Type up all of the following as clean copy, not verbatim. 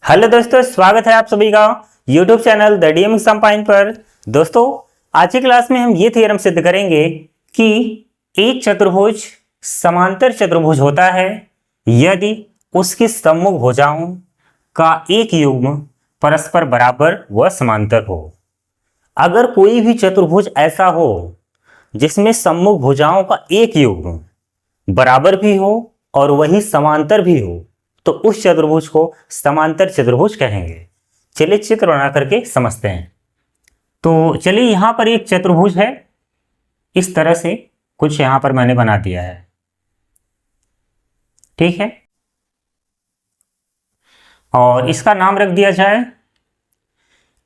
Hello दोस्तों, स्वागत है आप सभी का YouTube channel the DM exam point पर। दोस्तों, आज की क्लास में हम ये थ्योरम सिद्ध करेंगे कि एक चतुर्भुज समांतर चतुर्भुज होता है यदि उसकी सम्मुख भुजाओं का एक युग्म परस्पर बराबर व समांतर हो। अगर कोई भी चतुर्भुज ऐसा हो जिसमें सम्मुख भुजाओं का एक युग्म बराबर भी हो और वही समांतर भी हो तो उस चतुर्भुज को समांतर चतुर्भुज कहेंगे। चलिए चित्र बना करके समझते हैं। तो चलिए यहां पर एक चतुर्भुज है, इस तरह से कुछ यहां पर मैंने बना दिया है, ठीक है। और इसका नाम रख दिया जाए,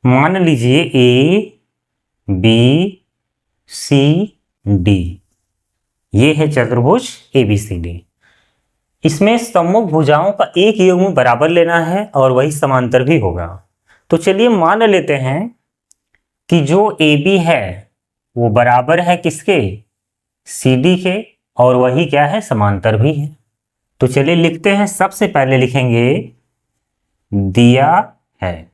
मान लीजिए ए बी सी डी। ये है चतुर्भुज ABCD। इसमें सम्मुख भुजाओं का एक युग्म बराबर लेना है और वही समांतर भी होगा। तो चलिए मान लेते हैं कि जो AB है वो बराबर है किसके, CD के, और वही क्या है, समांतर भी है। तो चलिए लिखते हैं, सबसे पहले लिखेंगे दिया है।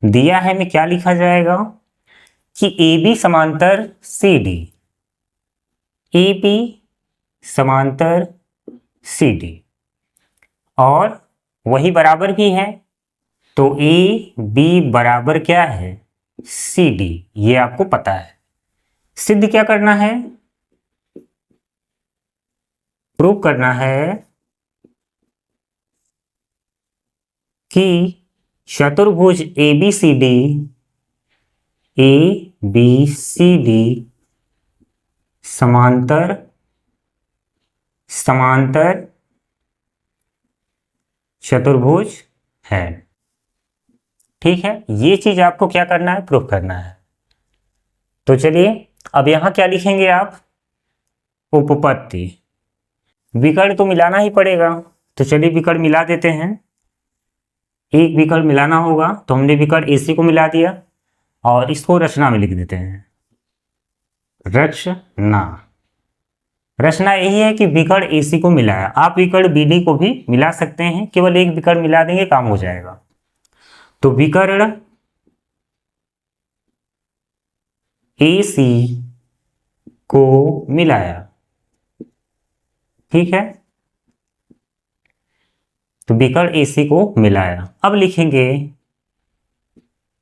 दिया है में क्या लिखा जाएगा कि AB समांतर CD, AB समांतर CD, और वही बराबर भी है। तो AB बराबर क्या है, CD, ये आपको पता है। सिद्ध क्या करना है, प्रूव करना है कि चतुर्भुज ABCD समांतर चतुर्भुज है। ठीक है, ये चीज आपको क्या करना है, प्रूफ करना है। तो चलिए अब यहां क्या लिखेंगे आप, उपपत्ति। विकर्ण तो मिलाना ही पड़ेगा, तो चलिए विकर्ण मिला देते हैं। एक विकर्ण मिलाना होगा, तो हमने विकर्ण AC को मिला दिया और इसको रचना में लिख देते हैं। रचना यही है कि विकर्ण AC को मिलाया। आप विकर्ण BD को भी मिला सकते हैं, केवल एक विकर्ण मिला देंगे काम हो जाएगा। तो विकर्ण AC को मिलाया, ठीक है। तो विकर्ण AC को मिलाया। अब लिखेंगे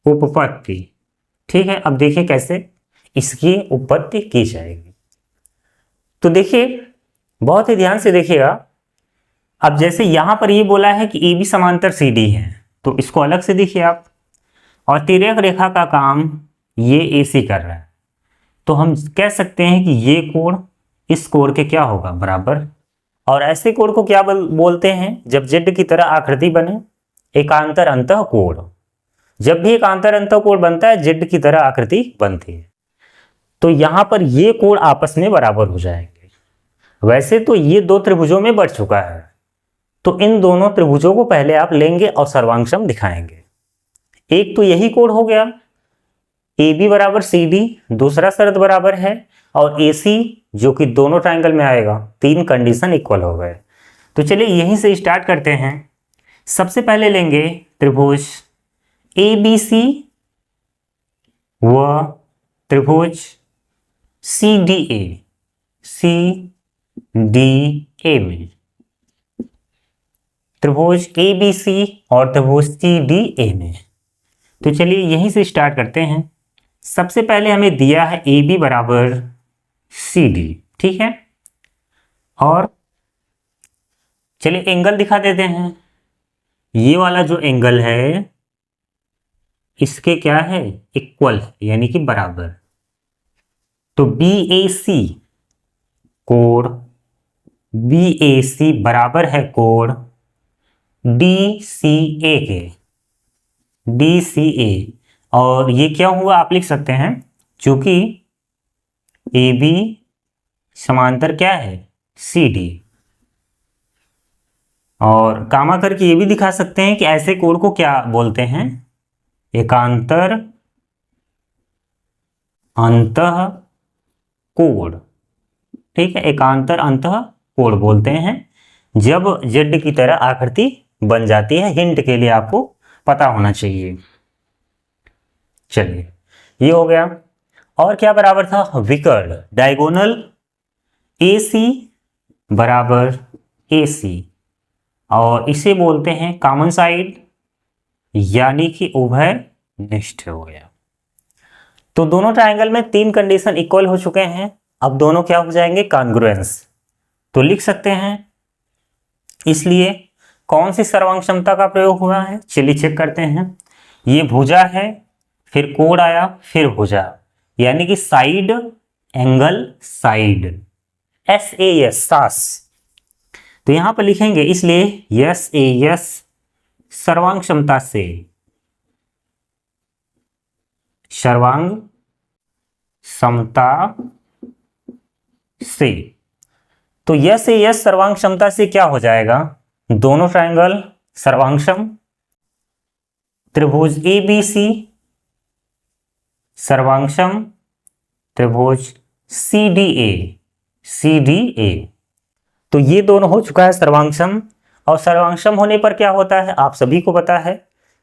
उपपत्ति, ठीक है। अब देखिए कैसे इसकी उपपत्ति की जाएगी। तो देखिए, बहुत ही ध्यान से देखिएगा। अब जैसे यहां पर ये बोला है कि AB समांतर CD है, तो इसको अलग से देखिए आप। और तिर्यक रेखा का काम ये AC कर रहा है, तो हम कह सकते हैं कि ये कोण इस कोण के क्या होगा, बराबर। और ऐसे कोण को क्या बोलते हैं, जब Z की तरह आकृति बने, एकांतर अंतः कोण। जब भी एकांतर अंतः कोण बनता है, Z की तरह आकृति बनती है। तो यहां पर ये कोण आपस में बराबर हो जाएंगे। वैसे तो ये दो त्रिभुजों में बढ़ चुका है, तो इन दोनों त्रिभुजों को पहले आप लेंगे और सर्वांशम दिखाएंगे। एक तो यही कोण हो गया, AB बराबर CD, दूसरा शर्त बराबर है, और AC जो कि दोनों ट्रायंगल में आएगा, तीन कंडीशन इक्वल हो गए। तो चलिए यहीं से स्टार्ट करते हैं। सबसे पहले लेंगे त्रिभुज ABC व त्रिभुज CDA में, त्रिभुज ABC और त्रिभुज CDA में। तो चलिए यहीं से स्टार्ट करते हैं। सबसे पहले हमें दिया है AB बराबर CD, ठीक है। और चलिए एंगल दिखा देते हैं। ये वाला जो एंगल है इसके क्या है, इक्वल, यानी कि बराबर। तो BAC बराबर है कोण DCA के, DCA। और ये क्या हुआ, आप लिख सकते हैं, चूंकि AB समांतर क्या है, CD। और कामा करके ये भी दिखा सकते हैं कि ऐसे कोण को क्या बोलते हैं, एकांतर अंतः कोण, ठीक है। एकांतर अंतः कोण बोलते हैं जब Z की तरह आकृति बन जाती है। हिंट के लिए आपको पता होना चाहिए। चलिए, ये हो गया। और क्या बराबर था? विकर्ण डायगोनल AC बराबर AC, और इसे बोलते हैं कॉमन साइड, यानी कि उभय निष्ठ हो गया। तो दोनों ट्रायंगल में 3 कंडीशन इक्वल हो चुके हैं। अब दोनों क्या हो जाएंगे? कॉन्ग्रुएंस। तो लिख सकते हैं। इसलिए कौन सी सर्वांग क्षमता का प्रयोग हुआ है? चलिए चेक करते हैं। ये भुजा है, फिर कोण आया, फिर भुजा, यानी कि साइड एंगल साइड, SAS सास। तो यहां पर लिखेंगे, इसलिए SAS सर्वांग क्षमता से, सर्वांग क्षमता से। तो SAS सर्वांग क्षमता से क्या हो जाएगा? दोनों ट्रायंगल सर्वांगक्षम, त्रिभुज ABC सर्वांगक्षम, त्रिभुज CDA। तो ये दोनों हो चुका है सर्वांगक्षम। और सर्वांगक्षम होने पर क्या होता है? आप सभी को पता है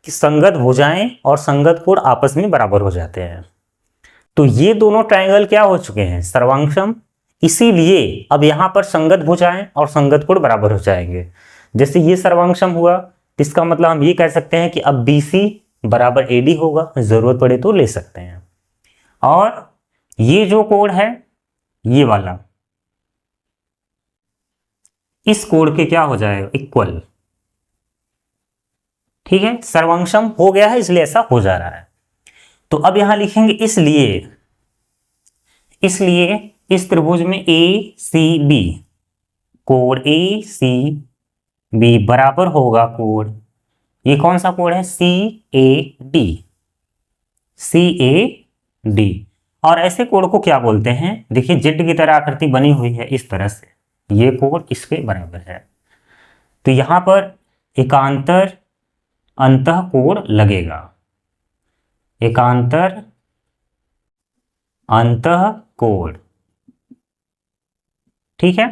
कि संगत भुजाएं और संगत कोण आपस में बराबर हो जाते हैं। तो ये दोनों ट्रायंगल क्या हो चुके हैं? सर्वांगक्षम। इसीलिए अब यहां पर संगत भुजाएं और संगत कोण बराबर हो जाएंगे। जैसे ये सर्वांगक्षम हुआ, इसका मतलब हम ये कह सकते हैं कि अब BC बराबर AD होगा, जरूरत पड़े तो ले सकते हैं। और ये जो कोण है, ये वाला, इस कोण के क्या हो जाएगा? इक्वल। ठीक है, सर्वांगक्षम हो गया है, इसलिए ऐसा हो जा रहा है। तो अब यहां लिखेंगे, इसलिए इस त्रिभुज में ACB, कोण ACB बराबर होगा कोण, ये कौन सा कोण है? CAD। और ऐसे कोण को क्या बोलते हैं? देखिए, जेड की तरह आकृति बनी हुई है इस तरह से, ये कोण इसके बराबर है। तो यहां पर एकांतर अंतःकोण लगेगा, एकांतर अंतःकोण। ठीक है,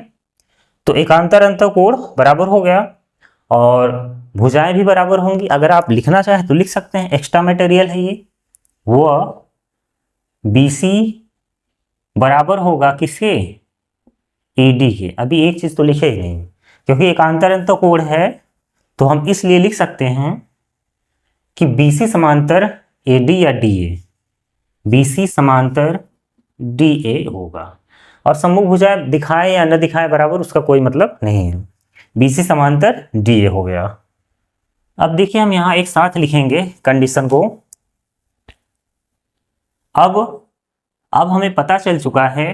तो एकांतर अंतःकोण बराबर हो गया और भुजाएं भी बराबर होंगी। अगर आप लिखना चाहें तो लिख सकते हैं, एक्स्ट्रा मटेरियल है ये। वो BC बराबर होगा किसके? AD के। अभी एक चीज तो लिखे ही नहीं, क्योंकि एकांतर अंतःकोण है, तो हम इसलिए लिख सकते हैं कि BC समांतर AD या DA, BC समांतर DA होगा। और सम्मुख भुजा दिखाए या न दिखाए बराबर, उसका कोई मतलब नहीं है। BC समांतर DA हो गया। अब देखिए, हम यहां एक साथ लिखेंगे कंडीशन को। अब हमें पता चल चुका है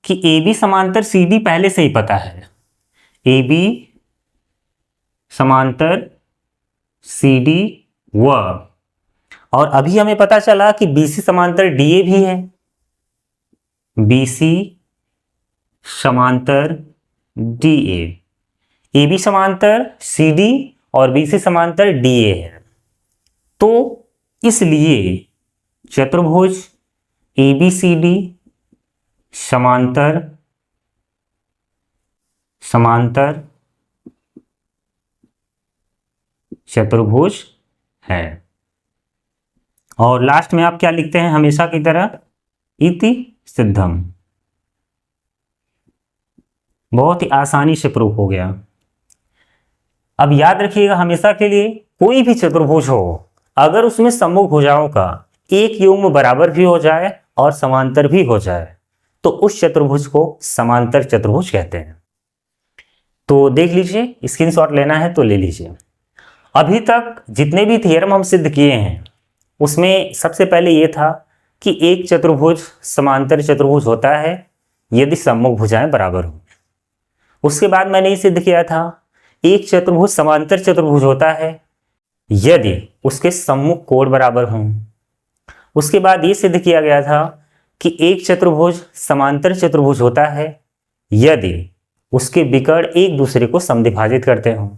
कि AB समांतर CD पहले से ही पता है, AB समांतर CD और अभी हमें पता चला कि BC समांतर DA भी है, BC समांतर DA, AB समांतर CD और BC समांतर DA है। तो इसलिए चतुर्भुज ABCD समांतर चतुर्भुज है। और लास्ट में आप क्या लिखते हैं? हमेशा की तरह इति सिद्धम। बहुत ही आसानी से प्रूफ हो गया। अब याद रखिएगा, हमेशा के लिए कोई भी चतुर्भुज हो, अगर उसमें सम्मुख भुजाओं का एक युग्म बराबर भी हो जाए और समांतर भी हो जाए, तो उस चतुर्भुज को समांतर चतुर्भुज कहते हैं। तो देख लीजिए, स्क्रीनशॉट लेना है तो ले लीजिए। अभी तक जितने भी थ्योरम हम सिद्ध किए हैं, उसमें सबसे पहले यह था कि एक चतुर्भुज समांतर चतुर्भुज होता है यदि सम्मुख भुजाएं बराबर हो। उसके बाद मैंने ये सिद्ध किया था, एक चतुर्भुज समांतर चतुर्भुज होता है यदि उसके सम्मुख कोण बराबर हों। उसके बाद ये सिद्ध किया गया था कि एक चतुर्भुज समांतर चतुर्भुज होता है यदि उसके विकर्ण एक दूसरे को समद्विभाजित करते हों।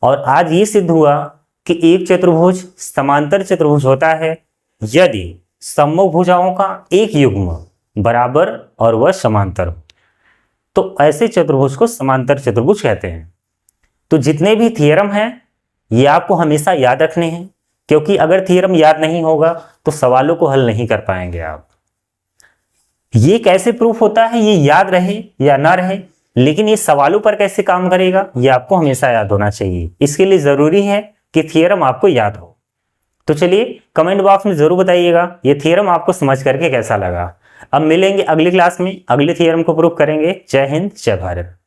और आज ये सिद्ध हुआ कि एक चतुर्भुज समांतर चतुर्भुज होता है यदि सम्मुख भुजाओं का एक युग्म बराबर और वह समांतर हो। तो ऐसे चतुर्भुज को समांतर चतुर्भुज कहते हैं। तो जितने भी थ्योरम हैं ये आपको हमेशा याद रखने हैं, क्योंकि अगर थ्योरम याद नहीं होगा तो सवालों को हल नहीं कर पाएंगे आप। ये कैसे प्रूफ होता है, ये याद रहे या ना रहे, लेकिन ये सवालों पर कैसे काम करेगा ये आपको हमेशा याद होना चाहिए। इसके लिए जरूरी है कि थ्योरम आपको याद हो। तो चलिए कमेंट बॉक्स में जरूर बताइएगा ये थ्योरम आपको समझ करके कैसा लगा। अब मिलेंगे अगली क्लास में, अगले थ्योरम को प्रूफ करेंगे। जय हिंद, जय भारत।